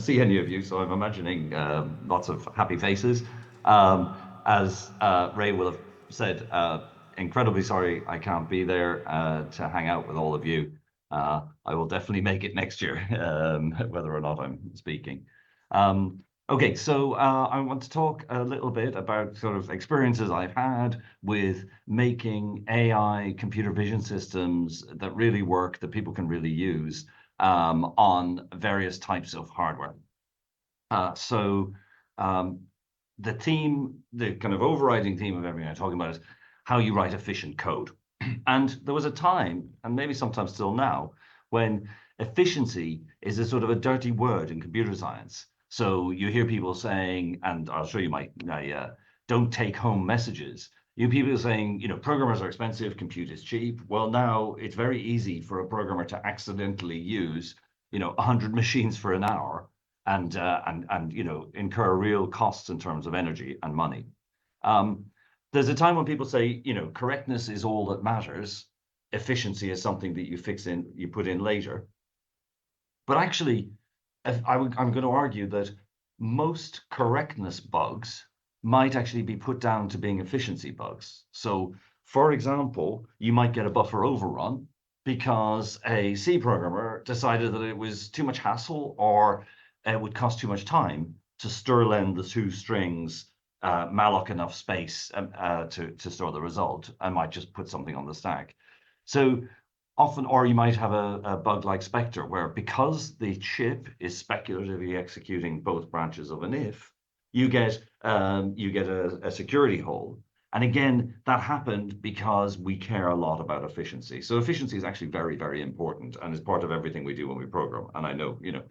see any of you, so I'm imagining lots of happy faces. As Ray will have said, incredibly sorry I can't be there to hang out with all of you. I will definitely make it next year, whether or not I'm speaking. Okay, so I want to talk a little bit about sort of experiences I've had with making AI computer vision systems that really work, that people can really use on various types of hardware. So the kind of overriding theme of everything I'm talking about is how you write efficient code. And there was a time, and maybe sometimes still now, when efficiency is a sort of a dirty word in computer science. So you hear people saying, and I'll show you my don't take home messages. You hear people saying, programmers are expensive, compute is cheap. Well, now it's very easy for a programmer to accidentally use, 100 machines for an hour and incur real costs in terms of energy and money. There's a time when people say, correctness is all that matters. Efficiency is something that you put in later. But actually, I'm going to argue that most correctness bugs might actually be put down to being efficiency bugs. So, for example, you might get a buffer overrun because a C programmer decided that it was too much hassle or it would cost too much time to stirlen the two strings, malloc enough space to store the result, and might just put something on the stack. So often, or you might have a bug like Spectre, where because the chip is speculatively executing both branches of an if, you get a security hole. And again, that happened because we care a lot about efficiency. So efficiency is actually very, very important and is part of everything we do when we program. And I know, in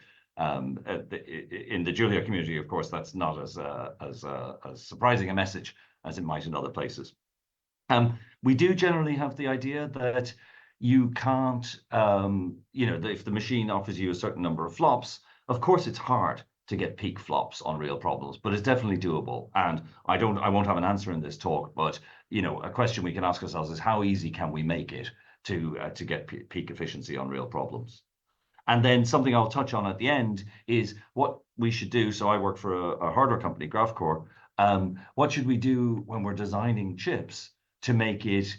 the Julia community, of course, that's not as surprising a message as it might in other places. We do generally have the idea that you can't, that if the machine offers you a certain number of flops, of course it's hard to get peak flops on real problems, but it's definitely doable. And I won't have an answer in this talk, but a question we can ask ourselves is how easy can we make it to get peak efficiency on real problems? And then something I'll touch on at the end is what we should do. So I work for a hardware company, Graphcore. What should we do when we're designing chips to make it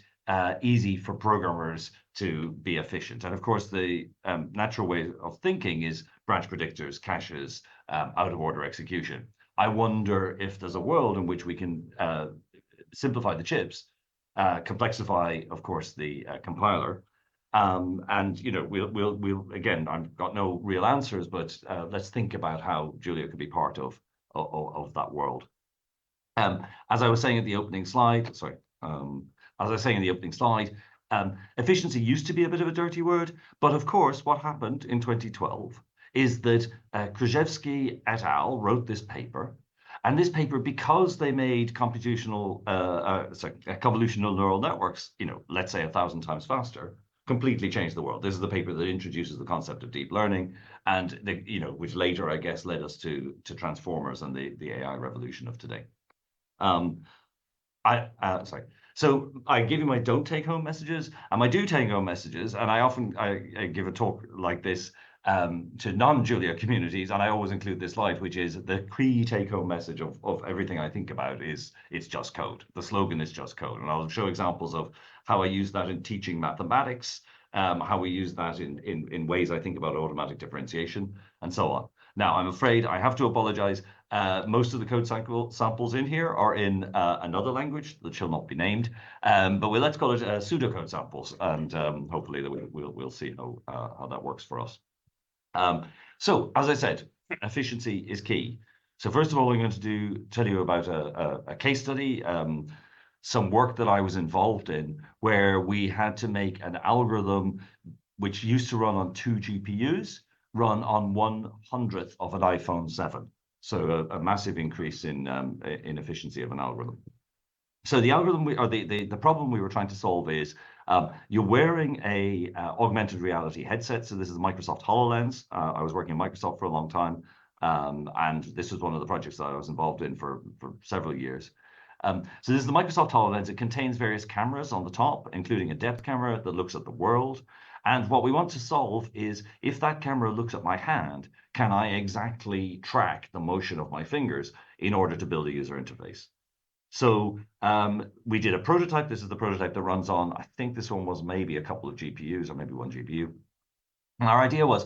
easy for programmers to be efficient? And of course, the natural way of thinking is branch predictors, caches, out of order execution. I wonder if there's a world in which we can simplify the chips, complexify, of course, the compiler. And we'll again, I've got no real answers, but let's think about how Julia could be part of that world. As I was saying at the opening slide, efficiency used to be a bit of a dirty word, but of course, what happened in 2012 is that Krzyzewski et al. Wrote this paper, and this paper, because they made convolutional neural networks, let's say 1,000 times faster, completely changed the world. This is the paper that introduces the concept of deep learning, and which later, I guess, led us to transformers and the AI revolution of today. So I give you my don't take home messages and my do take home messages, and I give a talk like this to non-Julia communities, and I always include this slide, which is the key take-home message of everything I think about is it's just code. The slogan is just code, and I'll show examples of how I use that in teaching mathematics, how we use that in ways I think about automatic differentiation, and so on. Now, I'm afraid I have to apologize. Most of the code samples in here are in another language that shall not be named, but let's call it pseudocode samples, and hopefully we'll see how that works for us. So, as I said, efficiency is key. So first of all, I'm going to tell you about a case study, some work that I was involved in, where we had to make an algorithm which used to run on 2 GPUs, run on 1/100th of an iPhone 7. So a massive increase in efficiency of an algorithm. So the algorithm the problem we were trying to solve is you're wearing a augmented reality headset. So this is Microsoft HoloLens. I was working in Microsoft for a long time, and this was one of the projects that I was involved in for several years. So this is the Microsoft HoloLens. It contains various cameras on the top, including a depth camera that looks at the world. And what we want to solve is, if that camera looks at my hand, can I exactly track the motion of my fingers in order to build a user interface? So we did a prototype. This is the prototype that runs on, I think this one was maybe a couple of GPUs or maybe one GPU. And our idea was,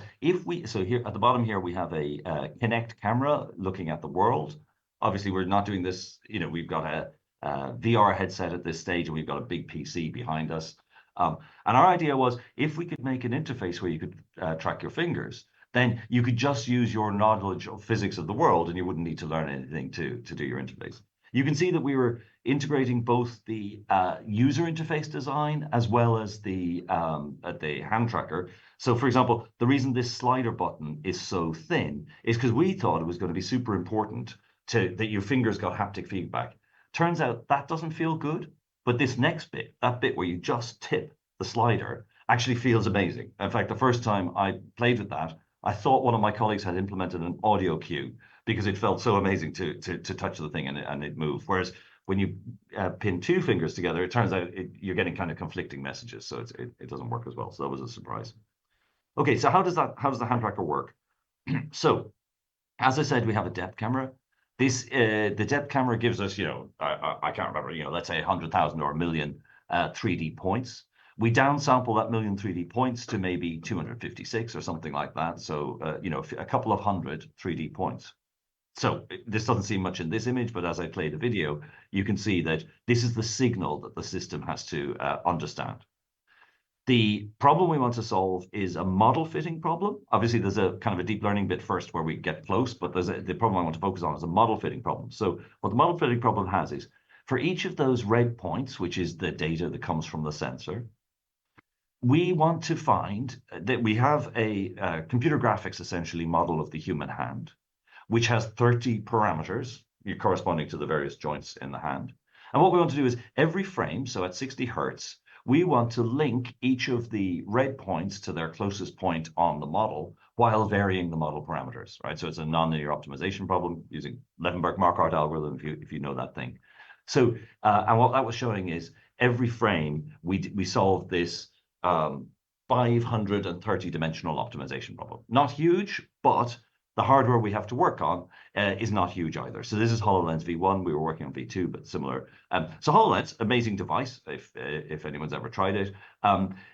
so here at the bottom here, we have a Kinect camera looking at the world. Obviously, we're not doing this, we've got a VR headset at this stage, and we've got a big PC behind us. And our idea was, if we could make an interface where you could track your fingers, then you could just use your knowledge of physics of the world, and you wouldn't need to learn anything to do your interface. You can see that we were integrating both the user interface design as well as the hand tracker. So, for example, the reason this slider button is so thin is because we thought it was going to be super important that your fingers got haptic feedback. Turns out that doesn't feel good, but this next bit, that bit where you just tip the slider, actually feels amazing. In fact, the first time I played with that, I thought one of my colleagues had implemented an audio cue because it felt so amazing to touch the thing and it moved. Whereas when you pin two fingers together, it turns out you're getting kind of conflicting messages, so it doesn't work as well. So that was a surprise. Okay, so how does the hand tracker work? So, as I said, we have a depth camera. The depth camera gives us, I can't remember, let's say 100,000 or a million 3D points. We downsample that million 3D points to maybe 256 or something like that. So, a couple of hundred 3D points. So this doesn't seem much in this image, but as I play the video, you can see that this is the signal that the system has to understand. The problem we want to solve is a model fitting problem. Obviously, there's a kind of a deep learning bit first where we get close, but the problem I want to focus on is a model fitting problem. So what the model fitting problem has is, for each of those red points, which is the data that comes from the sensor, we want to find that we have a computer graphics, essentially, model of the human hand, which has 30 parameters corresponding to the various joints in the hand. And what we want to do is, every frame, so at 60 hertz, we want to link each of the red points to their closest point on the model while varying the model parameters, right? So it's a nonlinear optimization problem using Levenberg-Marquardt algorithm, if you know that thing. So, and what that was showing is, every frame, we solved this 530 dimensional optimization problem. Not huge, but the hardware we have to work on is not huge either. So this is HoloLens V1. We were working on V2, but similar. So HoloLens, amazing device, if anyone's ever tried it,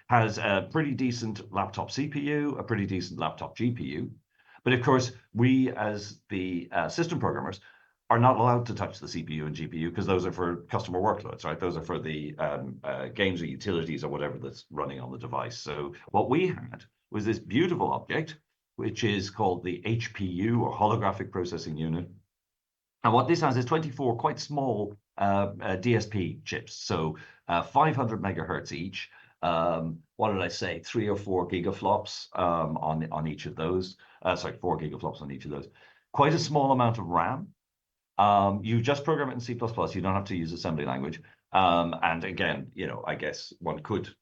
has a pretty decent laptop CPU, a pretty decent laptop GPU. But of course, we as the system programmers are not allowed to touch the CPU and GPU because those are for customer workloads, right? Those are for the games or utilities or whatever that's running on the device. So what we had was this beautiful object, which is called the HPU, or holographic processing unit. And what this has is 24 quite small DSP chips, so 500 megahertz each. What did I say? 3 or 4 gigaflops on each of those. 4 gigaflops on each of those. Quite a small amount of RAM. You just program it in C++. You don't have to use assembly language. And again, I guess one could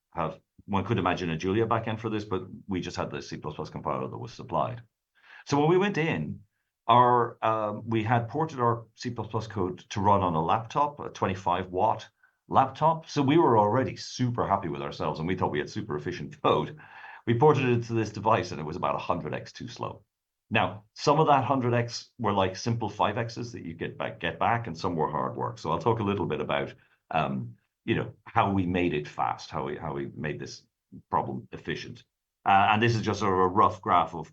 imagine a Julia backend for this, but we just had the C++ compiler that was supplied. So when we went in, we had ported our C++ code to run on a laptop, a 25-watt laptop. So we were already super happy with ourselves, and we thought we had super efficient code. We ported it to this device, and it was about 100x too slow. Now, some of that 100x were like simple 5x's that you get back, and some were hard work. So I'll talk a little bit about how we made it fast, how we made this problem efficient. And this is just sort of a rough graph of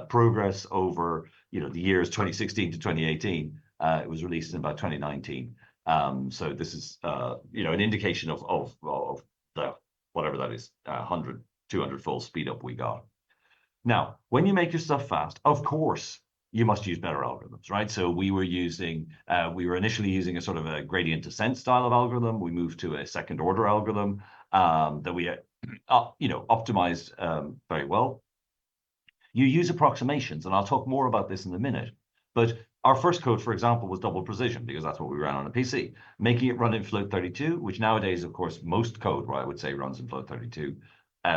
progress over the years 2016 to 2018. It was released in about 2019. So this is an indication of the whatever that is, 100, 200 fold speed up we got. Now, when you make your stuff fast, of course, you must use better algorithms, right? So we were initially using a sort of a gradient descent style of algorithm. We moved to a second order algorithm that we optimized very well. You use approximations, and I'll talk more about this in a minute. But our first code, for example, was double precision, because that's what we ran on a PC. Making it run in float 32, which nowadays, of course, most code, I would say, runs in float 32,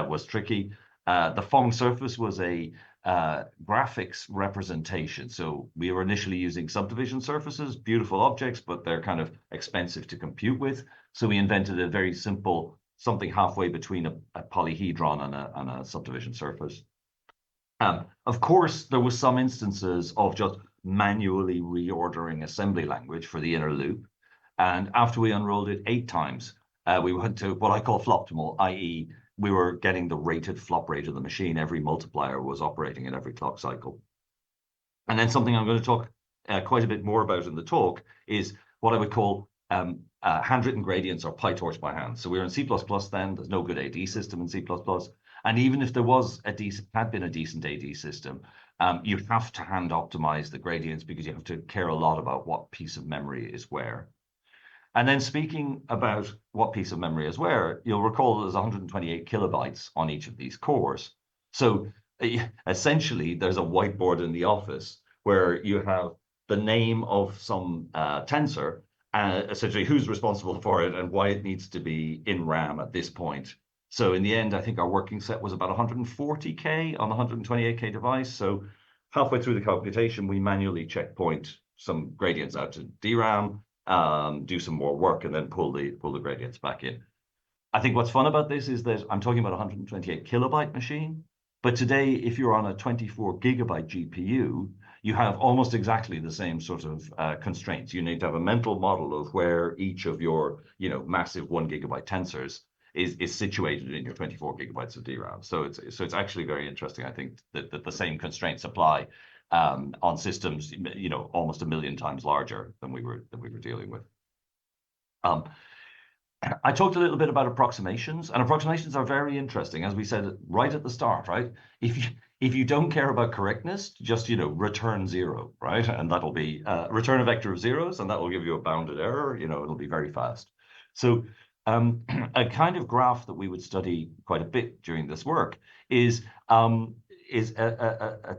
was tricky. The Phong surface was a graphics representation. So we were initially using subdivision surfaces, beautiful objects, but they're kind of expensive to compute with. So we invented a very simple something halfway between a polyhedron and a subdivision surface. Of course, there was some instances of just manually reordering assembly language for the inner loop. And after we unrolled it 8 times, we went to what I call floptimal, i.e. we were getting the rated flop rate of the machine. Every multiplier was operating at every clock cycle. And then something I'm going to talk quite a bit more about in the talk is what I would call handwritten gradients or PyTorch by hand. So we were in C++ then. There's no good AD system in C++. And even if there was had been a decent AD system, you have to hand optimize the gradients because you have to care a lot about what piece of memory is where. And then speaking about what piece of memory is where, you'll recall there's 128 kilobytes on each of these cores. So essentially, there's a whiteboard in the office where you have the name of some tensor, essentially who's responsible for it and why it needs to be in RAM at this point. So in the end, I think our working set was about 140K on the 128K device. So halfway through the computation, we manually checkpoint some gradients out to DRAM, do some more work, and then pull the gradients back in. I think what's fun about this is that I'm talking about a 128 kilobyte machine, but today, if you're on a 24 gigabyte GPU, you have almost exactly the same sort of constraints. You need to have a mental model of where each of your, massive 1 gigabyte tensors is situated in your 24 gigabytes of DRAM. So it's actually very interesting. I think that the same constraints apply on systems, almost 1 million times larger than we were dealing with. I talked a little bit about approximations, and approximations are very interesting, as we said right at the start, right? If you don't care about correctness, just return 0, right? And that'll be return a vector of zeros, and that will give you a bounded error. It'll be very fast. So a kind of graph that we would study quite a bit during this work is a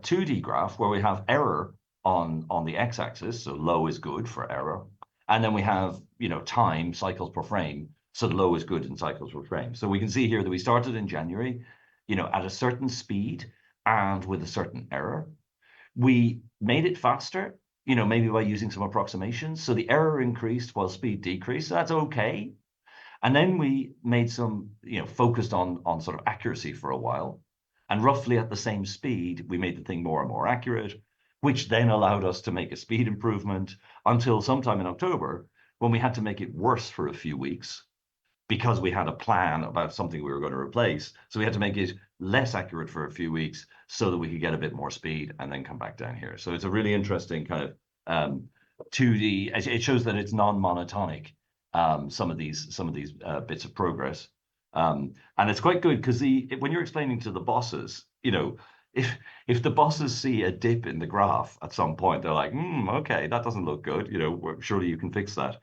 2D graph where we have error on the x-axis, so low is good for error, and then we have time, cycles per frame, so low is good in cycles per frame. So we can see here that we started in January, at a certain speed and with a certain error. We made it faster, maybe by using some approximations. So the error increased while speed decreased. So that's okay. And then we made some, focused on sort of accuracy for a while. And roughly at the same speed, we made the thing more and more accurate, which then allowed us to make a speed improvement until sometime in October, when we had to make it worse for a few weeks because we had a plan about something we were going to replace. So we had to make it less accurate for a few weeks so that we could get a bit more speed and then come back down here. So it's a really interesting kind of 2D. It shows that it's non-monotonic. Some of these bits of progress, and it's quite good because when you're explaining to the bosses, if the bosses see a dip in the graph at some point, they're like, okay, that doesn't look good. Surely you can fix that.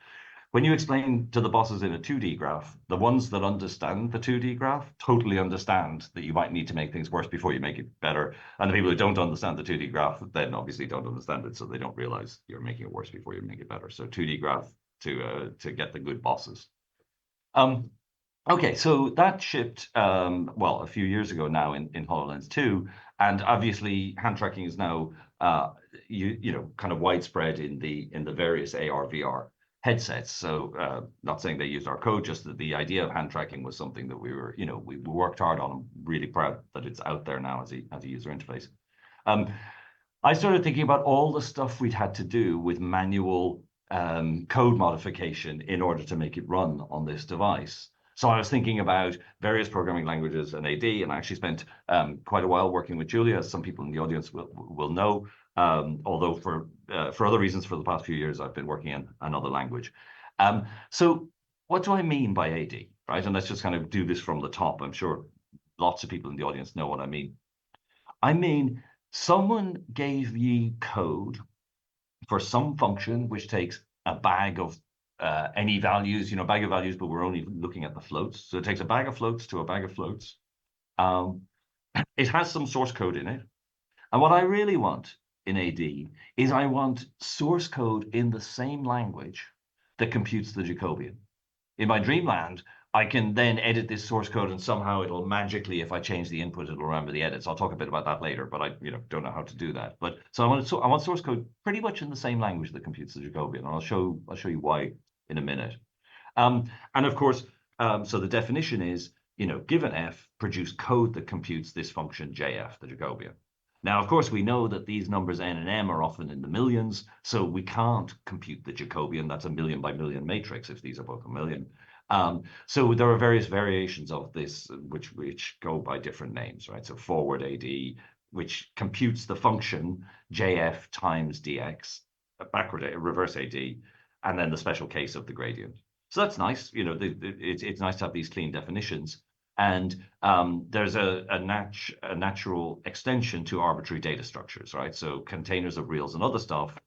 When you explain to the bosses in a 2D graph, the ones that understand the 2D graph totally understand that you might need to make things worse before you make it better. And the people who don't understand the 2D graph then obviously don't understand it, so they don't realize you're making it worse before you make it better. So 2D graph to get the good bosses. Okay, so that shipped a few years ago now in HoloLens 2, and obviously hand tracking is now kind of widespread in the various AR VR headsets. So not saying they used our code, just that the idea of hand tracking was something that we worked hard on. I'm really proud that it's out there now as a user interface. I started thinking about all the stuff we'd had to do with manual code modification in order to make it run on this device. So I was thinking about various programming languages and AD, and I actually spent quite a while working with Julia, as some people in the audience will know. Although for other reasons, for the past few years, I've been working in another language. So what do I mean by AD, right? And let's just kind of do this from the top. I'm sure lots of people in the audience know what I mean. I mean, someone gave ye code for some function which takes a bag of any values, bag of values, but we're only looking at the floats. So it takes a bag of floats to a bag of floats. It has some source code in it. And what I really want in AD is I want source code in the same language that computes the Jacobian. In my dreamland, I can then edit this source code and somehow it'll magically, if I change the input, it'll remember the edits. I'll talk a bit about that later, but I don't know how to do that. But so I want source code pretty much in the same language that computes the Jacobian. And I'll show you why in a minute. And of course, So the definition is, given f, produce code that computes this function jf, the Jacobian. Now, of course, we know that these numbers n and m are often in the millions, so we can't compute the Jacobian. That's a million by million matrix if these are both a million. So there are various variations of this, which go by different names, right? So forward AD, which computes the function jf times dx, backward, reverse AD, and then the special case of the gradient. So that's nice. It's nice to have these clean definitions. And there's a natural extension to arbitrary data structures, right? So containers of reals and other stuff.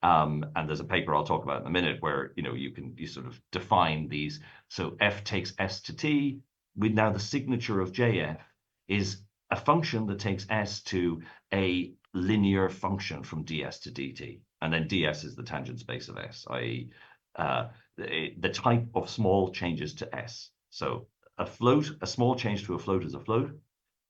And there's a paper I'll talk about in a minute where you sort of define these. So f takes s to t. Now the signature of jf is a function that takes s to a linear function from ds to dt, and then ds is the tangent space of s, i.e., the type of small changes to s. So a small change to a float is a float.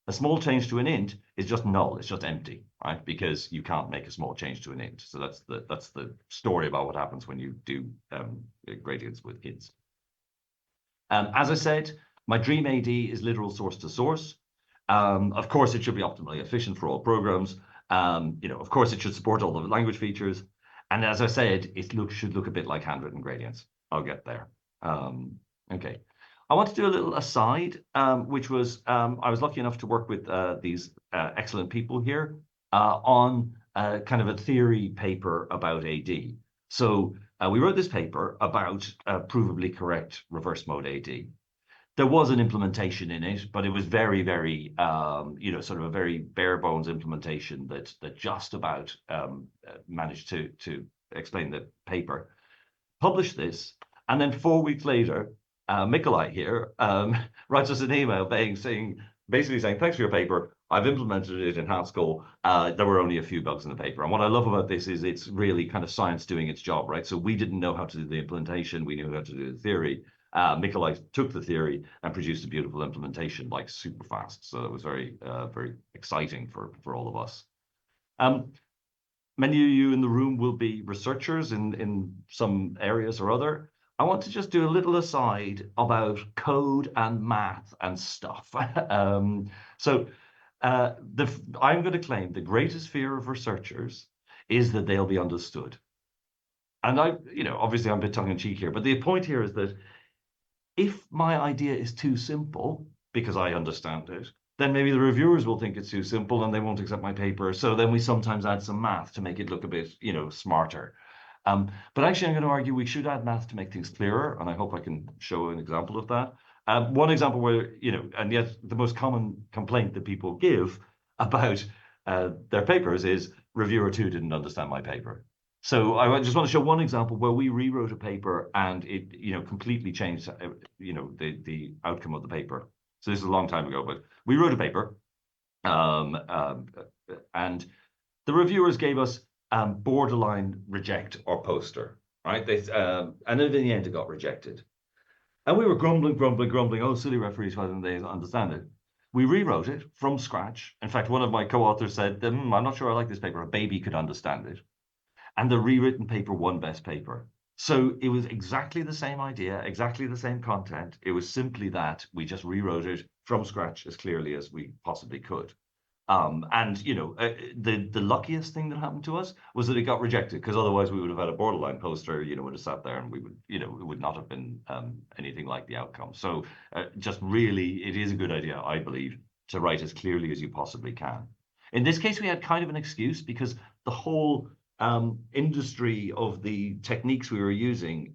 A small change to an int is just null. It's just empty, right? Because you can't make a small change to an int. So that's the story about what happens when you do gradients with ints. As I said, my dream AD is literal source to source. Of course, it should be optimally efficient for all programs. Of course, it should support all the language features. And as I said, it should look a bit like handwritten gradients. I'll get there. Okay. I want to do a little aside, which was I was lucky enough to work with these excellent people here on kind of a theory paper about AD. So we wrote this paper about provably correct reverse mode AD. There was an implementation in it, but it was very, very, sort of a very bare bones implementation that just about managed to explain the paper. Published this, and then 4 weeks later, Mikolai here writes us an email basically saying, thanks for your paper. I've implemented it in Haskell. There were only a few bugs in the paper. And what I love about this is it's really kind of science doing its job, right? So we didn't know how to do the implementation. We knew how to do the theory. Mikolai took the theory and produced a beautiful implementation, like super fast. So it was very, very exciting for all of us. Many of you in the room will be researchers in some areas or other. I want to just do a little aside about code and math and stuff. I'm going to claim the greatest fear of researchers is that they'll be understood. And obviously I'm a bit tongue in cheek here, but the point here is that if my idea is too simple, because I understand it, then maybe the reviewers will think it's too simple and they won't accept my paper. So then we sometimes add some math to make it look a bit, smarter. But actually, I'm going to argue we should add math to make things clearer, and I hope I can show an example of that. One example where, and yet the most common complaint that people give about their papers is reviewer 2 didn't understand my paper. So I just want to show one example where we rewrote a paper and it, completely changed, the outcome of the paper. So this is a long time ago, but we wrote a paper, and the reviewers gave us borderline reject or poster, right? And then in the end, it got rejected. And we were grumbling. Oh, silly referees, why didn't they understand it? We rewrote it from scratch. In fact, one of my co-authors said, I'm not sure I like this paper. A baby could understand it. And the rewritten paper won best paper. So it was exactly the same idea, exactly the same content. It was simply that we just rewrote it from scratch as clearly as we possibly could. The luckiest thing that happened to us was that it got rejected, because otherwise we would have had a borderline poster, would have sat there and we would, it would not have been anything like the outcome. So just really, it is a good idea, I believe, to write as clearly as you possibly can. In this case, we had kind of an excuse because the whole industry of the techniques we were using,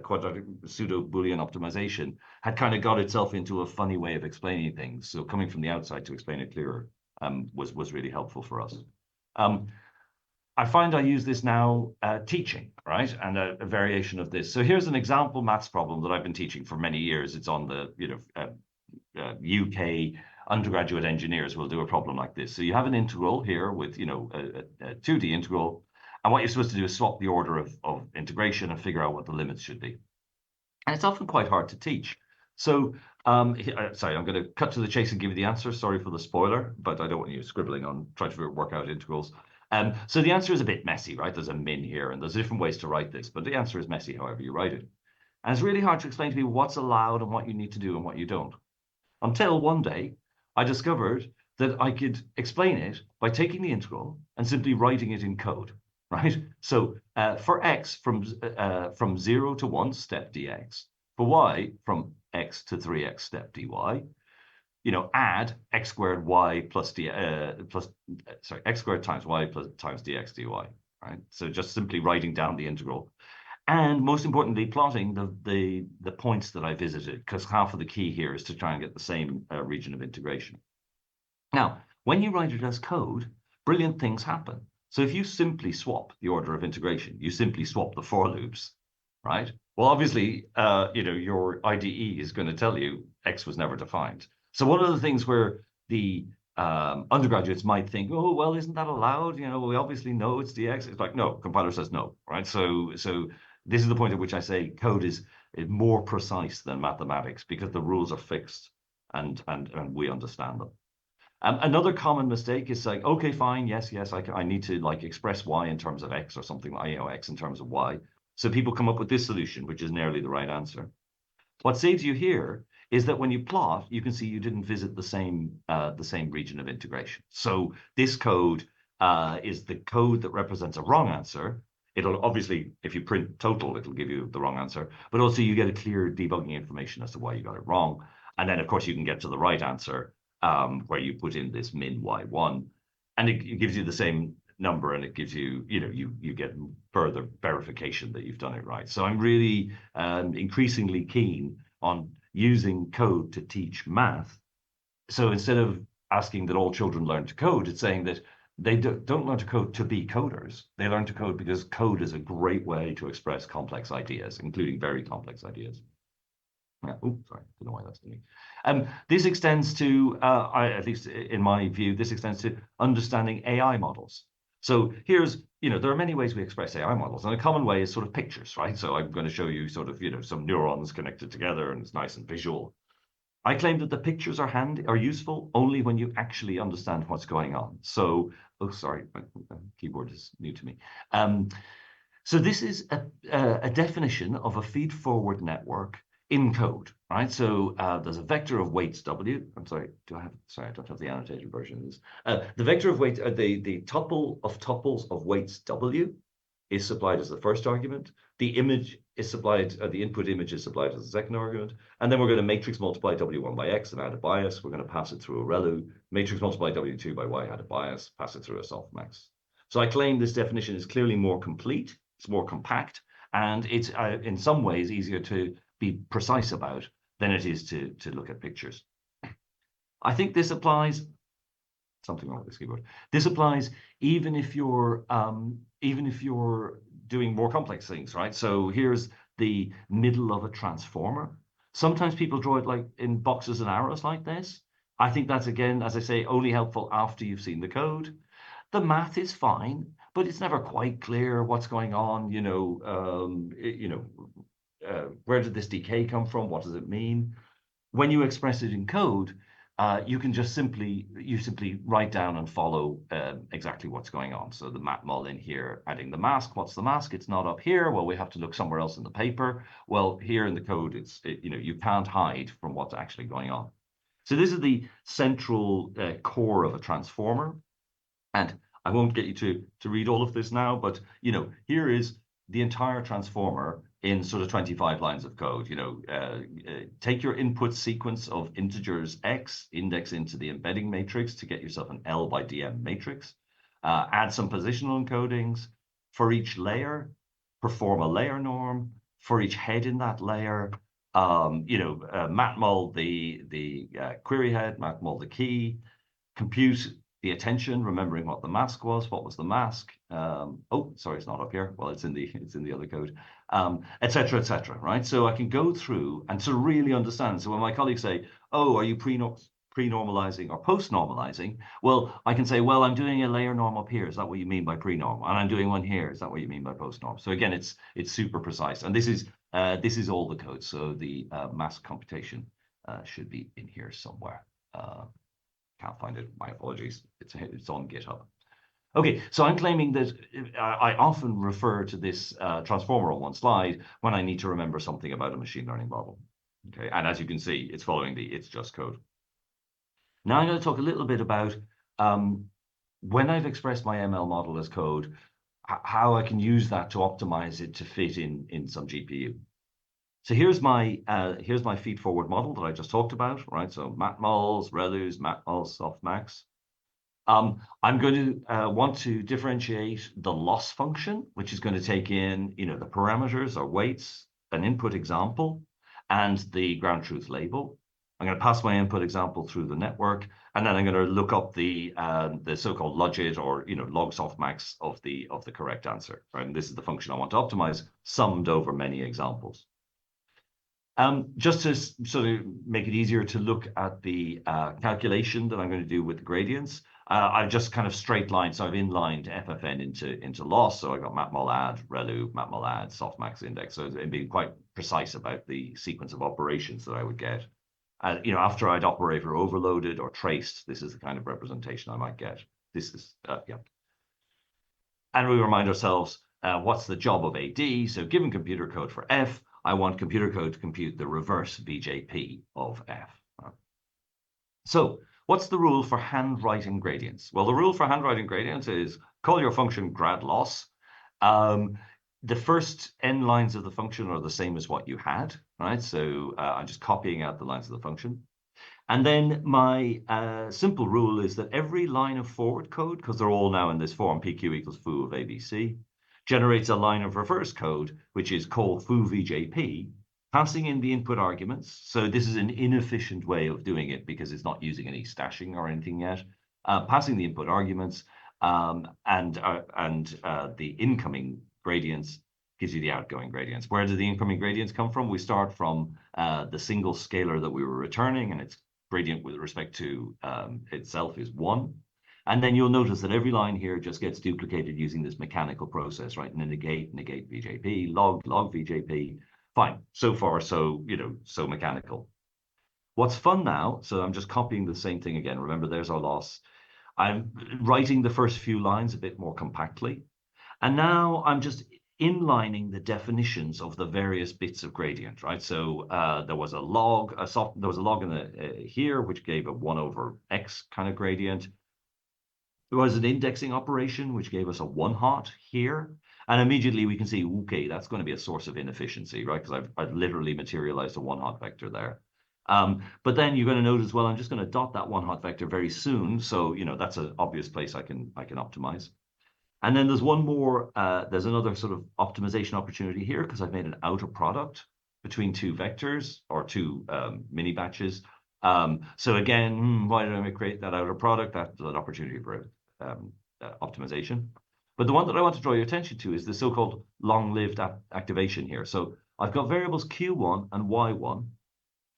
quadratic pseudo-Boolean optimization, had kind of got itself into a funny way of explaining things. So coming from the outside to explain it clearer was really helpful for us. I find I use this now teaching, right? And a variation of this. So here's an example maths problem that I've been teaching for many years. It's on the UK undergraduate engineers will do a problem like this. So you have an integral here with, a 2D integral. And what you're supposed to do is swap the order of integration and figure out what the limits should be. And it's often quite hard to teach. So, sorry, I'm going to cut to the chase and give you the answer. Sorry for the spoiler, but I don't want you scribbling on trying to work out integrals. So the answer is a bit messy, right? There's a min here, and there's different ways to write this, but the answer is messy however you write it. And it's really hard to explain to people what's allowed and what you need to do and what you don't. Until one day, I discovered that I could explain it by taking the integral and simply writing it in code, right? So for x from 0 to 1, step dx. For y, from x to 3x, step dy. Add x squared y x squared times y plus times dx dy, right? So just simply writing down the integral. And most importantly, plotting the points that I visited, because half of the key here is to try and get the same region of integration. Now, when you write it as code, brilliant things happen. So if you simply swap the order of integration, you simply swap the for loops, right? Well, obviously, your IDE is going to tell you X was never defined. So one of the things where the undergraduates might think, oh, well, isn't that allowed? We obviously know it's dx. It's like, no, compiler says no, right? So this is the point at which I say code is more precise than mathematics because the rules are fixed and we understand them. Another common mistake is like, okay, fine, yes, I need to like express y in terms of x or something like, x in terms of y. So people come up with this solution, which is nearly the right answer. What saves you here is that when you plot, you can see you didn't visit the same region of integration. So this code is the code that represents a wrong answer. It'll obviously, if you print total, it'll give you the wrong answer, but also you get a clear debugging information as to why you got it wrong. And then, of course, you can get to the right answer where you put in this min y1, and it gives you the same number, and it gives you, you get further verification that you've done it right. So I'm really increasingly keen on using code to teach math. So instead of asking that all children learn to code, it's saying that they don't learn to code to be coders. They learn to code because code is a great way to express complex ideas, including very complex ideas. Yeah. Oh, sorry, I don't know why that's doing. This extends to, at least in my view, this extends to understanding AI models. So here's, there are many ways we express AI models, and a common way is sort of pictures, right? So I'm going to show you sort of, some neurons connected together, and it's nice and visual. I claim that the pictures are useful only when you actually understand what's going on. So, oh, sorry, my keyboard is new to me. So this is a definition of a feed-forward network in code, right? So there's a vector of weights W. I'm sorry, I don't have the annotated version of this. The vector of weight, the tuple of tuples of weights W is supplied as the first argument. The image is supplied, the input image is supplied as the second argument. And then we're going to matrix multiply W1 by X and add a bias. We're going to pass it through a ReLU, matrix multiply W2 by Y, add a bias, pass it through a softmax. So I claim this definition is clearly more complete, it's more compact, and it's in some ways easier to be precise about than it is to look at pictures. I think this applies, something wrong with this keyboard. This applies even if you're doing more complex things, right? So here's the middle of a transformer. Sometimes people draw it like in boxes and arrows like this. I think that's, again, as I say, only helpful after you've seen the code. The math is fine, but it's never quite clear what's going on. Where did this decay come from? What does it mean? When you express it in code, you can just simply write down and follow exactly what's going on. So the matmul in here, adding the mask. What's the mask? It's not up here. Well, we have to look somewhere else in the paper. Well, here in the code, you can't hide from what's actually going on. So this is the central core of a transformer. And I won't get you to read all of this now, but here is the entire transformer in sort of 25 lines of code. Take your input sequence of integers x, index into the embedding matrix to get yourself an L by DM matrix. Add some positional encodings for each layer. Perform a layer norm for each head in that layer. Matmul the query head, matmul the key. Compute the attention, remembering what the mask was. What was the mask? Oh, sorry, it's not up here. Well, it's in the other code, et cetera, right? So I can go through and to really understand. So when my colleagues say, oh, are you pre-normalizing or post-normalizing? Well, I can say, well, I'm doing a layer norm up here. Is that what you mean by pre-norm? And I'm doing one here. Is that what you mean by post-norm? So again, it's super precise. And this is all the code. So the mask computation should be in here somewhere. Can't find it. My apologies. It's on GitHub. Okay, so I'm claiming that I often refer to this transformer on one slide when I need to remember something about a machine learning model. Okay, and as you can see, it's following the it's just code. Now I'm going to talk a little bit about when I've expressed my ML model as code, how I can use that to optimize it to fit in some GPU. So here's my feed-forward model that I just talked about, right? So matmuls, ReLUs, matmuls, softmax. I'm going to want to differentiate the loss function, which is going to take in, the parameters or weights, an input example, and the ground truth label. I'm going to pass my input example through the network, and then I'm going to look up the so-called logit or log softmax of the correct answer. Right, and this is the function I want to optimize, summed over many examples. Just to sort of make it easier to look at the calculation that I'm going to do with the gradients, I've just kind of straight lined, so I've inlined FFN into loss. So I've got matmul add, ReLU, matmul add, softmax index. So I'm being quite precise about the sequence of operations that I would get. After I'd operator overloaded or traced, this is the kind of representation I might get. This is, yeah. And we remind ourselves, what's the job of AD? So given computer code for F, I want computer code to compute the reverse VJP of F. So what's the rule for handwriting gradients? Well, the rule for handwriting gradients is call your function grad loss. The first n lines of the function are the same as what you had, right? So I'm just copying out the lines of the function. And then my simple rule is that every line of forward code, because they're all now in this form, PQ equals foo of ABC, generates a line of reverse code, which is called foo VJP, passing in the input arguments. So this is an inefficient way of doing it because it's not using any stashing or anything yet. Passing the input arguments and the incoming gradients gives you the outgoing gradients. Where do the incoming gradients come from? We start from the single scalar that we were returning, and its gradient with respect to itself is 1. And then you'll notice that every line here just gets duplicated using this mechanical process, right? And negate VJP, log VJP. Fine. So far, so mechanical. What's fun now, so I'm just copying the same thing again. Remember, there's our loss. I'm writing the first few lines a bit more compactly. And now I'm just inlining the definitions of the various bits of gradient, right? So there was a log, there was a log in the here, which gave a 1 over x kind of gradient. There was an indexing operation, which gave us a 1 hot here. And immediately we can see, okay, that's going to be a source of inefficiency, right? Because I've literally materialized a 1 hot vector there. But then you're going to notice, well, I'm just going to dot that 1 hot vector very soon. So, that's an obvious place I can optimize. And then there's one more, there's another sort of optimization opportunity here because I've made an outer product between two vectors or two mini batches. So again, why did I create that outer product? That's an opportunity for optimization. But the one that I want to draw your attention to is the so-called long-lived activation here. So I've got variables Q1 and Y1,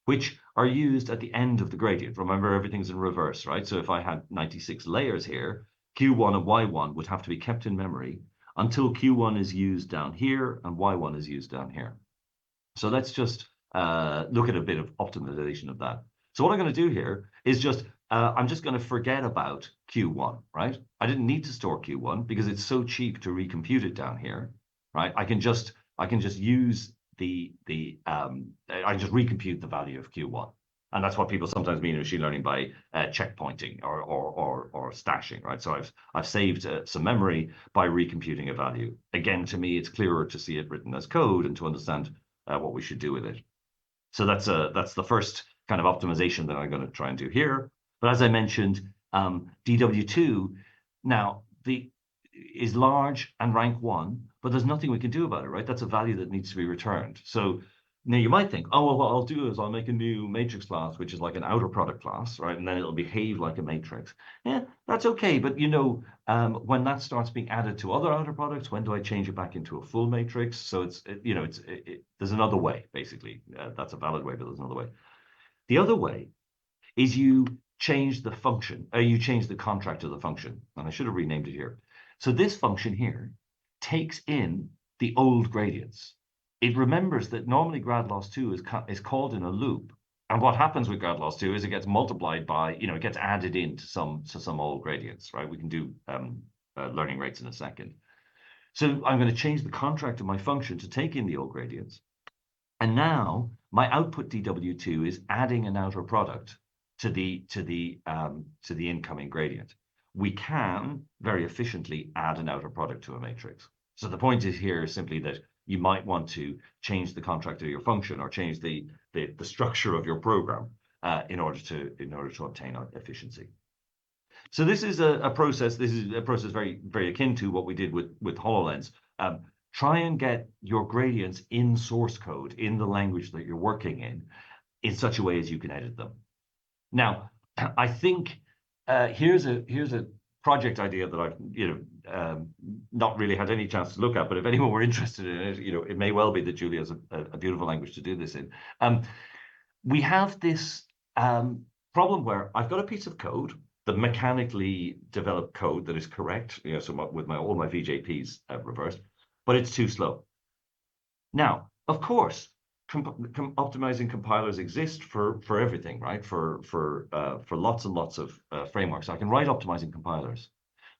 which are used at the end of the gradient. Remember, everything's in reverse, right? So if I had 96 layers here, Q1 and Y1 would have to be kept in memory until Q1 is used down here and Y1 is used down here. So let's just look at a bit of optimization of that. So what I'm going to do here is I'm just going to forget about Q1, right? I didn't need to store Q1 because it's so cheap to recompute it down here, right? I can just use I just recompute the value of Q1. And that's what people sometimes mean in machine learning by checkpointing or stashing, right? So I've saved some memory by recomputing a value. Again, to me, it's clearer to see it written as code and to understand what we should do with it. So that's the first kind of optimization that I'm going to try and do here. But as I mentioned, DW2 now is large and rank 1, but there's nothing we can do about it, right? That's a value that needs to be returned. So now you might think, oh, well, what I'll do is I'll make a new matrix class, which is like an outer product class, right? And then it'll behave like a matrix. Yeah, that's okay. But when that starts being added to other outer products, when do I change it back into a full matrix? So there's another way, basically. That's a valid way, but there's another way. The other way is you change the function, you change the contract of the function. And I should have renamed it here. So this function here takes in the old gradients. It remembers that normally grad loss 2 is called in a loop. And what happens with grad loss 2 is it gets multiplied by, it gets added into some old gradients, right? We can do learning rates in a second. So I'm going to change the contract of my function to take in the old gradients. And now my output DW2 is adding an outer product to the incoming gradient. We can very efficiently add an outer product to a matrix. So the point is here is simply that you might want to change the contract of your function or change the structure of your program in order to obtain efficiency. So this is a process. This is a process very, very akin to what we did with HoloLens. Try and get your gradients in source code in the language that you're working in such a way as you can edit them. Now, I think here's a project idea that I've not really had any chance to look at, but if anyone were interested in it, it may well be that Julia is a beautiful language to do this in. We have this problem where I've got a piece of code, the mechanically developed code that is correct, so with all my VJPs reversed, but it's too slow. Now, of course, optimizing compilers exist for everything, right? For lots and lots of frameworks. I can write optimizing compilers,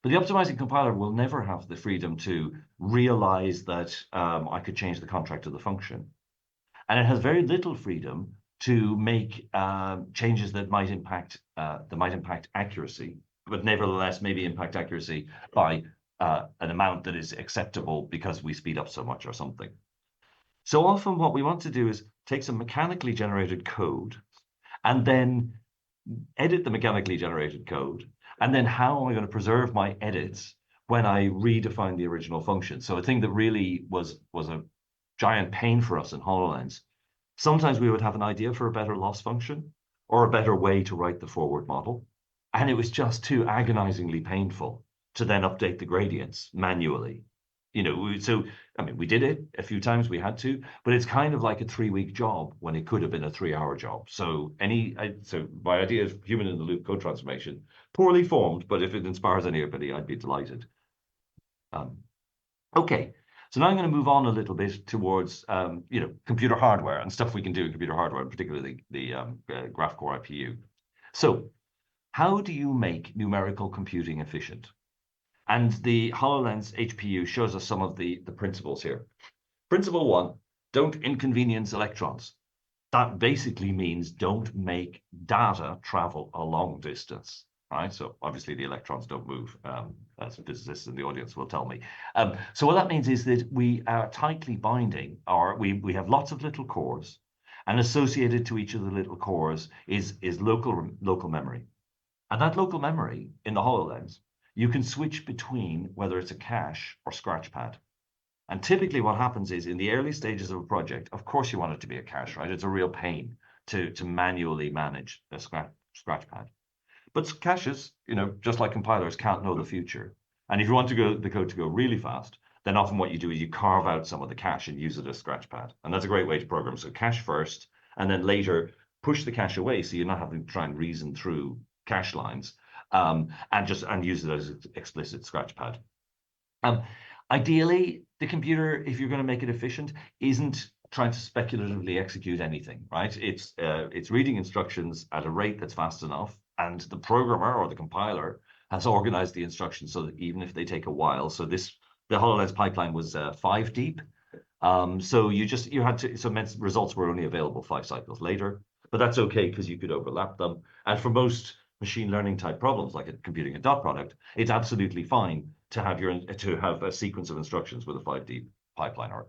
but the optimizing compiler will never have the freedom to realize that I could change the contract of the function, and it has very little freedom to make changes that might impact accuracy, but nevertheless maybe impact accuracy by an amount that is acceptable because we speed up so much or something. So often what we want to do is take some mechanically generated code and then edit the mechanically generated code. And then how am I going to preserve my edits when I redefine the original function? So a thing that really was a giant pain for us in HoloLens. Sometimes we would have an idea for a better loss function or a better way to write the forward model. And it was just too agonizingly painful to then update the gradients manually. So, I mean, we did it a few times, we had to, but it's kind of like a 3-week job when it could have been a 3-hour job. So my idea of human in the loop code transformation, poorly formed, but if it inspires anybody, I'd be delighted. Okay. So now I'm going to move on a little bit towards, computer hardware and stuff we can do in computer hardware, and particularly the Graphcore IPU. So how do you make numerical computing efficient? And the HoloLens HPU shows us some of the principles here. Principle 1, don't inconvenience electrons. That basically means don't make data travel a long distance. Right, so obviously the electrons don't move, as physicists in the audience will tell me. So what that means is that we are tightly binding, or we have lots of little cores, and associated to each of the little cores is local memory. And that local memory in the HoloLens, you can switch between whether it's a cache or scratchpad. And typically what happens is in the early stages of a project, of course you want it to be a cache, right? It's a real pain to manually manage a scratchpad. But caches, just like compilers, can't know the future. And if you want the code to go really fast, then often what you do is you carve out some of the cache and use it as scratchpad. And that's a great way to program. So cache first, and then later push the cache away so you're not having to try and reason through cache lines, and use it as explicit scratchpad. Ideally, the computer, if you're going to make it efficient, isn't trying to speculatively execute anything, right? It's reading instructions at a rate that's fast enough, and the programmer or the compiler has organized the instructions so that even if they take a while, so the HoloLens pipeline was 5 deep. So results were only available 5 cycles later, but that's okay because you could overlap them. And for most machine learning type problems, like computing a dot product, it's absolutely fine to have a sequence of instructions with a 5 deep pipeline. Or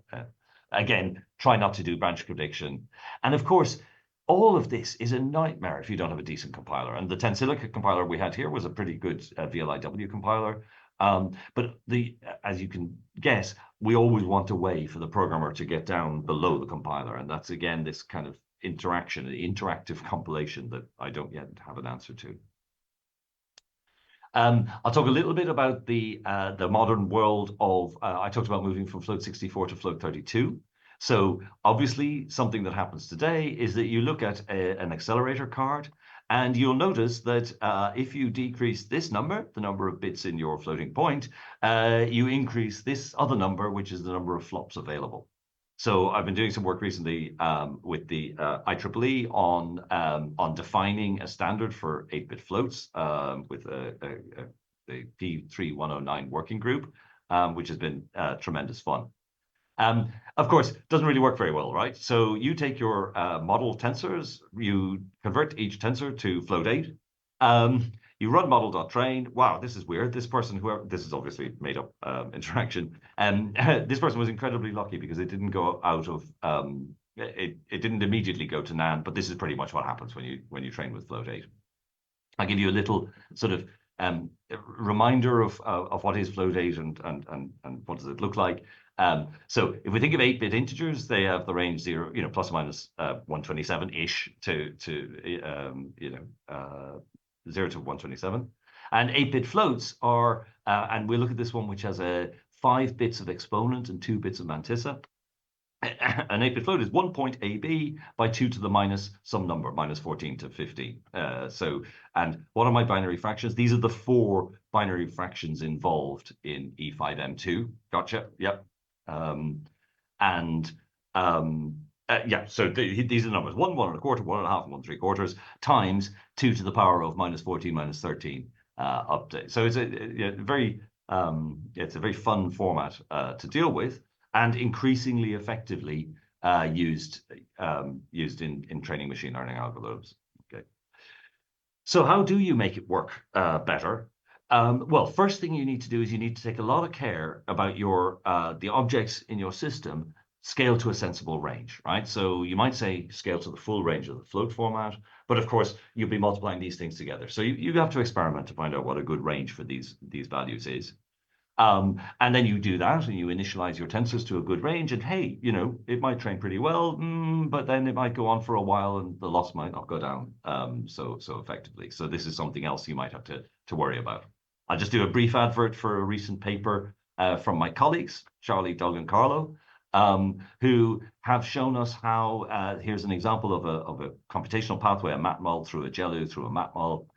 again, try not to do branch prediction. And of course, all of this is a nightmare if you don't have a decent compiler. And the Tensilica compiler we had here was a pretty good VLIW compiler. But as you can guess, we always want a way for the programmer to get down below the compiler. And that's, again, this kind of interactive compilation that I don't yet have an answer to. I'll talk a little bit about the modern world of, I talked about moving from float 64 to float 32. So obviously something that happens today is that you look at an accelerator card, and you'll notice that if you decrease this number, the number of bits in your floating point, you increase this other number, which is the number of flops available. So I've been doing some work recently with the IEEE on defining a standard for 8-bit floats with the P3109 working group, which has been tremendous fun. Of course, it doesn't really work very well, right? So you take your model tensors, you convert each tensor to float 8. You run model.train. Wow, this is weird. This person, this is obviously made up interaction. And this person was incredibly lucky because it didn't go out of, it didn't immediately go to NAND, but this is pretty much what happens when you train with float 8. I'll give you a little sort of reminder of what is float 8 and what does it look like. So if we think of 8-bit integers, they have the range 0, plus or minus 127-ish to 0 to 127. And 8-bit floats are, and we look at this one, which has 5 bits of exponent and 2 bits of mantissa. An 8-bit float is 1.ab by 2 to the minus some number, minus 14 to 15. And what are my binary fractions? These are the 4 binary fractions involved in E5M2. Gotcha. Yep. So these are the numbers: 1, 1 1/4, 1 1/2, and 1 3/4 times 2 to the power of minus 14 minus 13 update. So it's a very fun format to deal with, and increasingly effectively used in training machine learning algorithms. Okay. So how do you make it work better? Well, first thing you need to do is you need to take a lot of care about your the objects in your system scale to a sensible range, right? So you might say scale to the full range of the float format, but of course you'll be multiplying these things together. So you have to experiment to find out what a good range for these values is. And then you do that and you initialize your tensors to a good range, and hey, it might train pretty well, but then it might go on for a while and the loss might not go down so effectively. So this is something else you might have to worry about. I'll just do a brief advert for a recent paper from my colleagues, Charlie, Doug, and Carlo, who have shown us how, here's an example of a computational pathway, a matmul through a GELU through a matmul.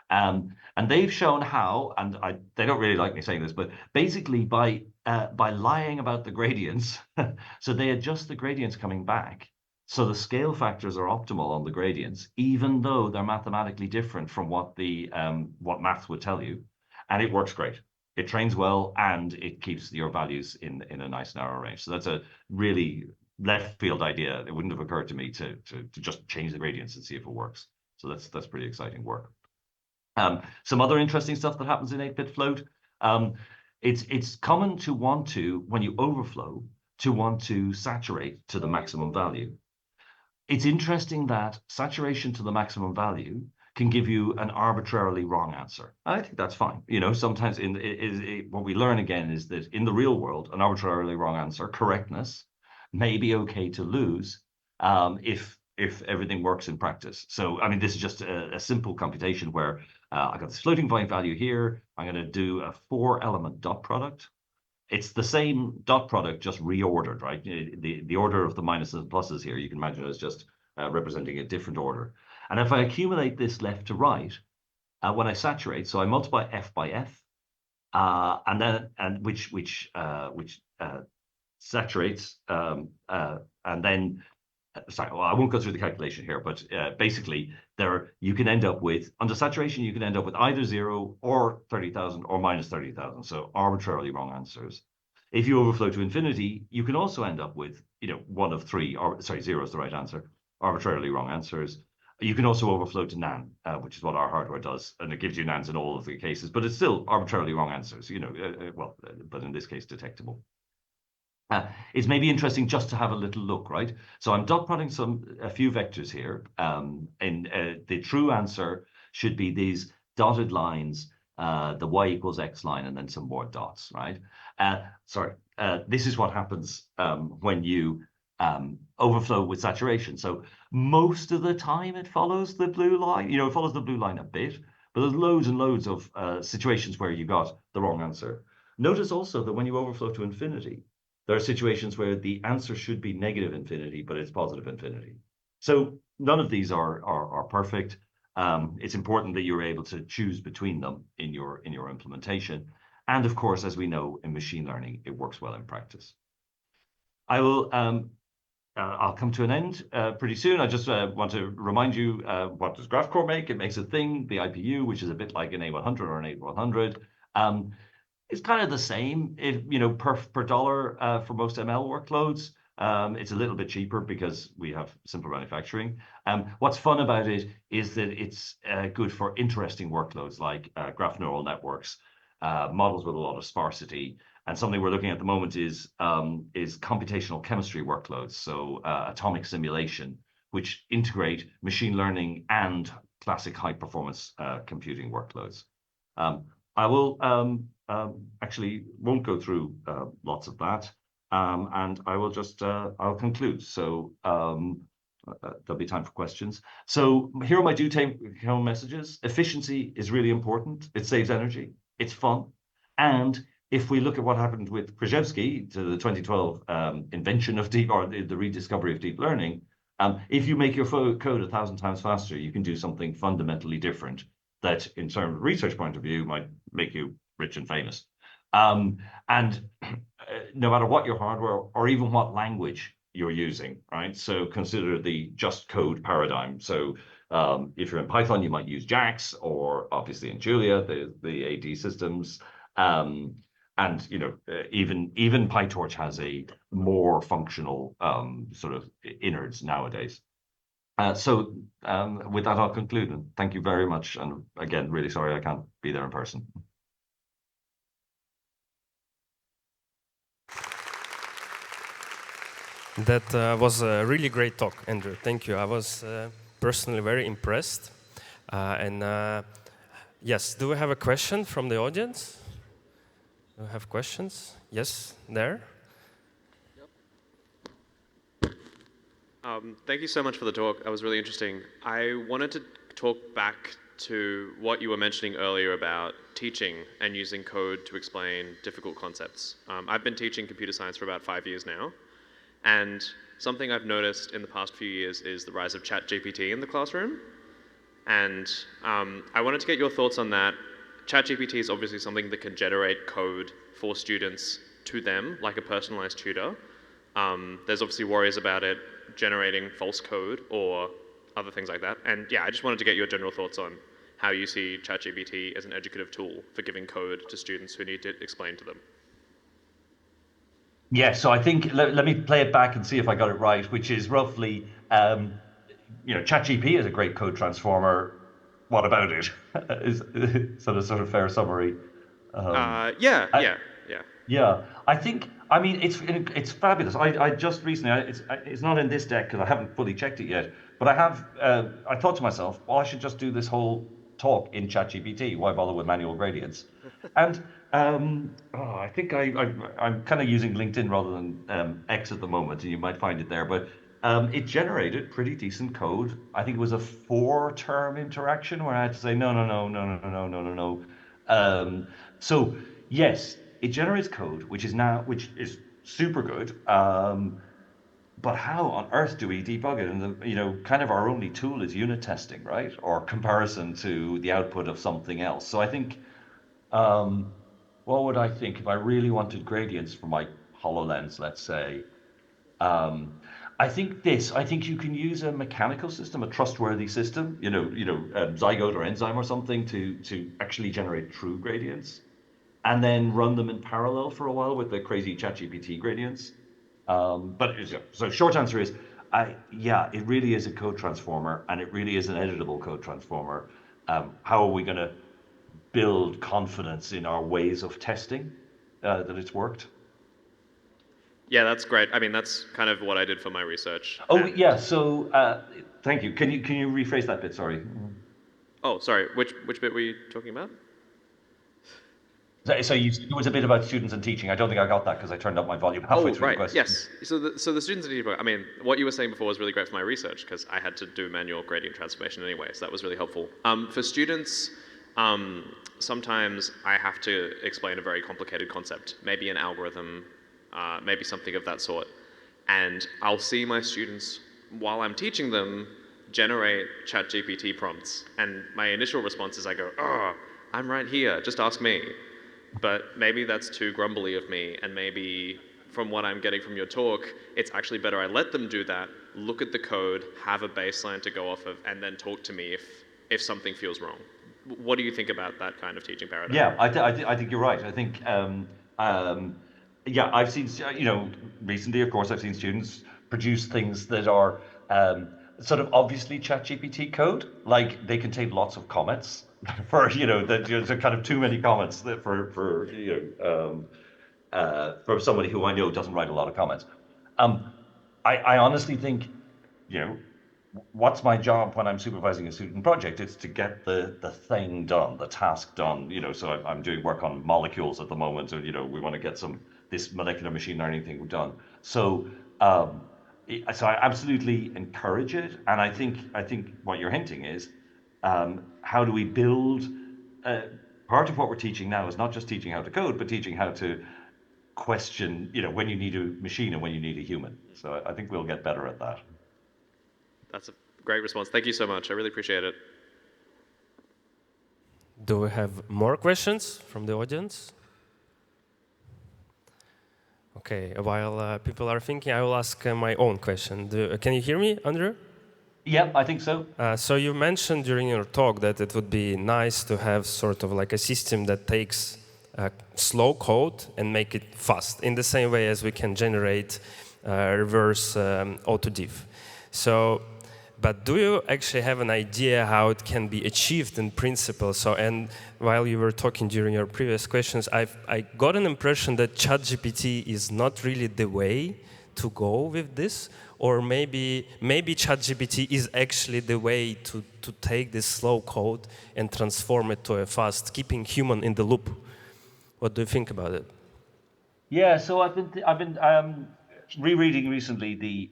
And they've shown how, and they don't really like me saying this, but basically by lying about the gradients, so they adjust the gradients coming back, so the scale factors are optimal on the gradients, even though they're mathematically different from what what maths would tell you, and it works great. It trains well and it keeps your values in a nice narrow range. So that's a really left field idea. It wouldn't have occurred to me to just change the gradients and see if it works. So that's pretty exciting work. Some other interesting stuff that happens in 8-bit float. It's common to want to, when you overflow, to want to saturate to the maximum value. It's interesting that saturation to the maximum value can give you an arbitrarily wrong answer. I think that's fine. Sometimes what we learn again is that in the real world, an arbitrarily wrong answer, correctness, may be okay to lose if everything works in practice. So, I mean, this is just a simple computation where I got this floating point value here. I'm going to do a 4-element dot product. It's the same dot product, just reordered, right? The order of the minuses and pluses here, you can imagine as just representing a different order. And if I accumulate this left to right, when I saturate, so I multiply f by f, which saturates, and then sorry, well, I won't go through the calculation here, but basically you can end up with, under saturation, you can end up with either 0 or 30,000 or minus 30,000. So arbitrarily wrong answers. If you overflow to infinity, you can also end up with, one of 3, or sorry, 0 is the right answer, arbitrarily wrong answers. You can also overflow to NaN, which is what our hardware does, and it gives you NaNs in all of the cases, but it's still arbitrarily wrong answers, but in this case, detectable. It's maybe interesting just to have a little look, right? So I'm dot plotting a few vectors here, and the true answer should be these dotted lines, the y equals x line, and then some more dots, right? This is what happens when you overflow with saturation. So most of the time it follows the blue line, it follows the blue line a bit, but there's loads and loads of situations where you got the wrong answer. Notice also that when you overflow to infinity, there are situations where the answer should be negative infinity, but it's positive infinity. So none of these are perfect. It's important that you're able to choose between them in your implementation. And of course, as we know in machine learning, it works well in practice. I'll come to an end pretty soon. I just want to remind you, what does Graphcore make? It makes a thing, the IPU, which is a bit like an A100 or an A100. It's kind of the same, per dollar for most ML workloads. It's a little bit cheaper because we have simple manufacturing. What's fun about it is that it's good for interesting workloads like graph neural networks, models with a lot of sparsity. And something we're looking at the moment is computational chemistry workloads, so atomic simulation, which integrate machine learning and classic high performance computing workloads. Um, I will actually won't go through lots of that, and I will just I'll conclude. So there'll be time for questions. So here are my take-home messages. Efficiency is really important. It saves energy. It's fun, and if we look at what happened with Krzyzewski to the 2012 invention of deep or the rediscovery of deep learning, if you make your code 1,000 times faster, you can do something fundamentally different that, in terms of research point of view, might make you rich and famous. And no matter what your hardware or even what language you're using, right? So consider the just code paradigm. So if you're in Python, you might use JAX, or obviously in Julia, the AD systems. And even PyTorch has a more functional sort of innards nowadays. So with that, I'll conclude. And thank you very much. And again, really sorry I can't be there in person. That was a really great talk, Andrew. Thank you. I was personally very impressed. Yes, do we have a question from the audience? Do we have questions? Yes, there. Thank you so much for the talk. That was really interesting. I wanted to talk back to what you were mentioning earlier about teaching and using code to explain difficult concepts. I've been teaching computer science for about 5 years now, and something I've noticed in the past few years is the rise of ChatGPT in the classroom. And I wanted to get your thoughts on that. ChatGPT is obviously something that can generate code for students to them, like a personalized tutor. There's obviously worries about it generating false code or other things like that. And yeah, I just wanted to get your general thoughts on how you see ChatGPT as an educative tool for giving code to students who need it explained to them. Yeah, so I think let me play it back and see if I got it right, which is roughly, ChatGPT is a great code transformer. What about it? Is sort of fair summary. Yeah, I, yeah, yeah. Yeah, I mean, it's fabulous. I just recently, it's not in this deck because I haven't fully checked it yet, but I thought to myself, well, I should just do this whole talk in ChatGPT. Why bother with manual gradients? And I think I'm kind of using LinkedIn rather than X at the moment, and you might find it there. But it generated pretty decent code. I think it was a 4-term interaction where I had to say no, no, no, no, no, no, no, no, no. So yes, it generates code, which is super good. But how on earth do we debug it? And kind of our only tool is unit testing, right? Or comparison to the output of something else. So I think, what would I think if I really wanted gradients for my HoloLens, let's say? Um, I think you can use a mechanical system, a trustworthy system, Zygote or Enzyme or something to actually generate true gradients, and then run them in parallel for a while with the crazy ChatGPT gradients. So short answer is, yeah, it really is a code transformer, and it really is an editable code transformer. How are we going to build confidence in our ways of testing that it's worked? Yeah, that's great. I mean, that's kind of what I did for my research. Oh And yeah. So thank you. Can you rephrase that bit? Sorry. oh, sorry, which bit were you talking about? So it was a bit about students and teaching. I don't think I got that because I turned up my volume halfway Oh, through the right. question. Yes. So the students need to. I mean, what you were saying before was really great for my research because I had to do manual gradient transformation anyway, so that was really helpful. For students, sometimes I have to explain a very complicated concept, maybe an algorithm, maybe something of that sort, and I'll see my students while I'm teaching them generate ChatGPT prompts, and my initial response is I go, "Oh, I'm right here. Just ask me." But maybe that's too grumbly of me, and maybe from what I'm getting from your talk, it's actually better I let them do that, look at the code, have a baseline to go off of, and then talk to me if something feels wrong. what do you think about that kind of teaching paradigm? Yeah, I think you're right. I think, yeah, I've seen, recently, of course, I've seen students produce things that are sort of obviously ChatGPT code. Like they contain lots of comments for, that there's kind of too many comments that for somebody who I know doesn't write a lot of comments. I honestly think, you know, what's my job when I'm supervising a student project? It's to get the thing done, the task done. So I'm doing work on molecules at the moment, and we want to get this molecular machine learning thing done. So so I absolutely encourage it, and I think what you're hinting is how do we build. Part of what we're teaching now is not just teaching how to code, but teaching how to question, when you need a machine and when you need a human. So I think we'll get better at that. That's a great response. Thank you so much. I really appreciate it. Do we have more questions from the audience? Okay, while people are thinking, I will ask my own question. Can you hear me, Andrew? Yeah, I think so. So you mentioned during your talk that it would be nice to have sort of like a system that takes slow code and make it fast, in the same way as we can generate reverse autodiff. So, but do you actually have an idea how it can be achieved in principle? So, and while you were talking during your previous questions, I got an impression that ChatGPT is not really the way to go with this, or maybe ChatGPT is actually the way to take this slow code and transform it to a fast, keeping human in the loop. What do you think about it? Yeah, so I've been rereading recently the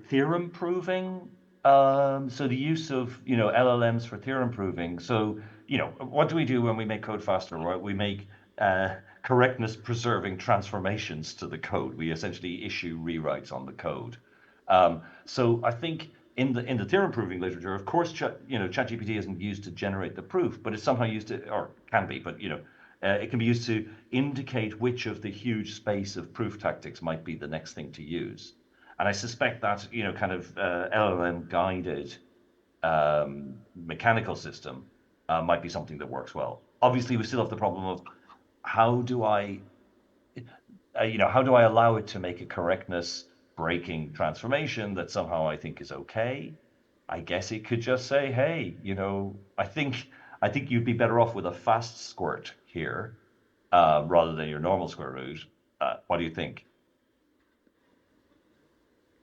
theorem proving. So the use of LLMs for theorem proving. So what do we do when we make code faster? Right, we make correctness preserving transformations to the code. We essentially issue rewrites on the code. So I think in the theorem proving literature, of course, ChatGPT isn't used to generate the proof, but it's somehow used to, or can be, but it can be used to indicate which of the huge space of proof tactics might be the next thing to use. And I suspect that kind of LLM guided mechanical system might be something that works well. Obviously, we still have the problem of how do I allow it to make a correctness breaking transformation that somehow I think is okay. I guess it could just say, hey, I think you'd be better off with a fast squirt here rather than your normal square root. What do you think?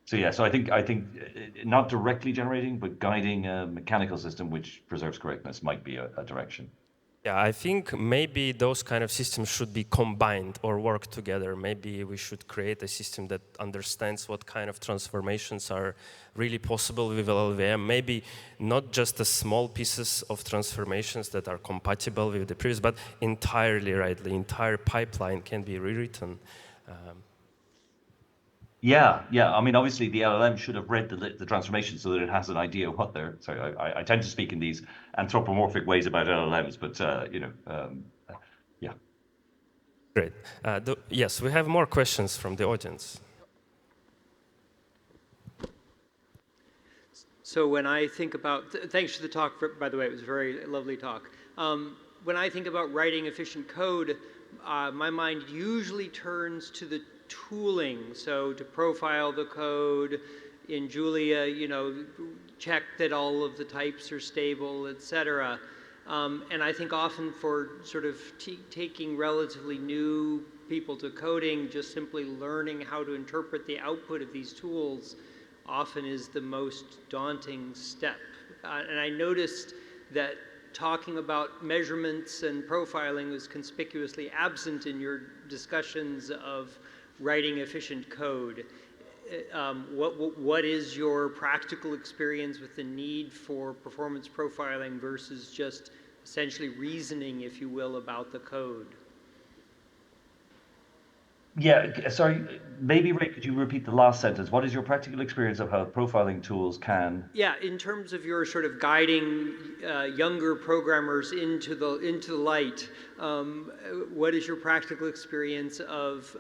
So yeah, so I think not directly generating, but guiding a mechanical system which preserves correctness might be a direction. Yeah, I think maybe those kind of systems should be combined or work together. Maybe we should create a system that understands what kind of transformations are really possible with LLVM. Maybe not just the small pieces of transformations that are compatible with the previous, but entirely, right? The entire pipeline can be rewritten. Yeah. I mean, obviously, the LLM should have read the transformation so that it has an idea what they're. Sorry, I tend to speak in these anthropomorphic ways about LLMs, but yeah. Great. Yes, we have more questions from the audience. So when I think about, thanks for the talk, by the way, it was a very lovely talk. When I think about writing efficient code, my mind usually turns to the tooling. So to profile the code in Julia, check that all of the types are stable, etc. And I think often for sort of taking relatively new people to coding, just simply learning how to interpret the output of these tools often is the most daunting step. And I noticed that talking about measurements and profiling was conspicuously absent in your discussions of writing efficient code. What is your practical experience with the need for performance profiling versus just essentially reasoning, if you will, about the code? Yeah, sorry, maybe Ray, could you repeat the last sentence? What is your practical experience of how profiling tools can? Yeah, in terms of your sort of guiding younger programmers into the light, what is your practical experience of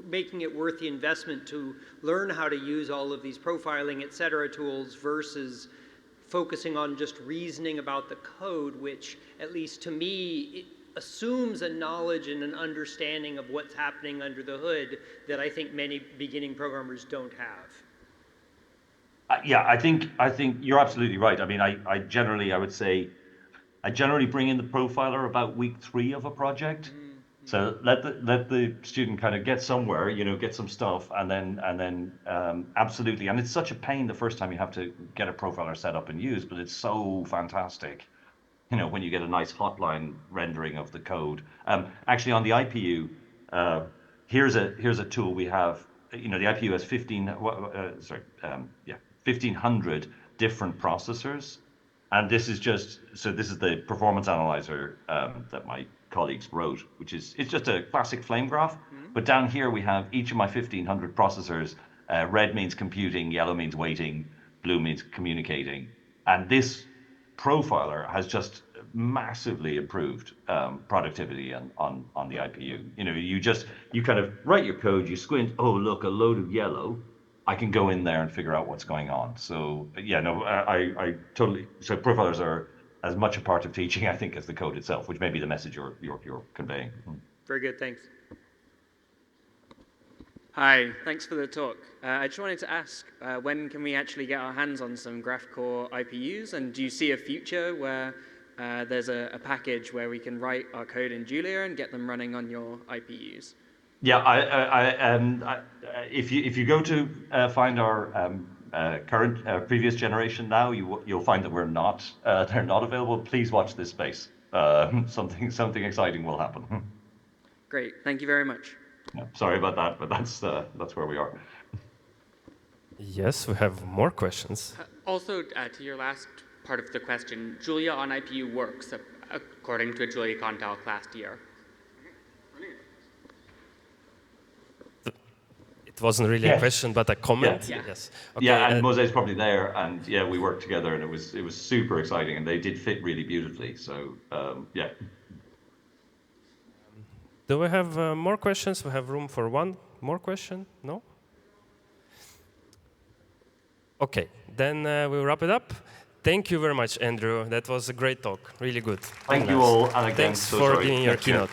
making it worth the investment to learn how to use all of these profiling, et cetera, tools versus focusing on just reasoning about the code, which, at least to me, it assumes a knowledge and an understanding of what's happening under the hood that I think many beginning programmers don't have. Yeah, I think you're absolutely right. I mean, I generally bring in the profiler about week 3 of a project. So let the student kind of get somewhere, get some stuff, and then absolutely. And it's such a pain the first time you have to get a profiler set up and used, but it's so fantastic, when you get a nice hotline rendering of the code. Actually, on the IPU, here's a tool we have. The IPU has 1,500 different processors. And this is the performance analyzer that my colleagues wrote, it's just a classic flame graph. But down here we have each of my 1,500 processors. Red means computing, yellow means waiting, blue means communicating. And this profiler has just massively improved productivity on the IPU. You kind of write your code, you squint, oh look, a load of yellow. I can go in there and figure out what's going on. So yeah, no, I totally. So profilers are as much a part of teaching, I think, as the code itself, which may be the message you're conveying. Very good, thanks. Hi, thanks for the talk. I just wanted to ask, when can we actually get our hands on some Graphcore IPUs? And do you see a future where there's a package where we can write our code in Julia and get them running on your IPUs? Yeah, if you go to find our current previous generation now, you'll find that they're not available. Please watch this space. Something exciting will happen. Great, thank you very much. Yeah, sorry about that, but that's where we are. Yes, we have more questions. Also, to your last part of the question, Julia on IPU works according to a JuliaCon talk last year. It wasn't really a question, but a comment. Yeah. Yes. Okay, yeah, and Mose's probably there, and yeah, we worked together, and it was super exciting, and they did fit really beautifully. So yeah. Do we have more questions? We have room for one more question. No. Okay, then we'll wrap it up. Thank you very much, Andrew. That was a great talk. Really good. Thank you all, and again, thanks for giving your keynote.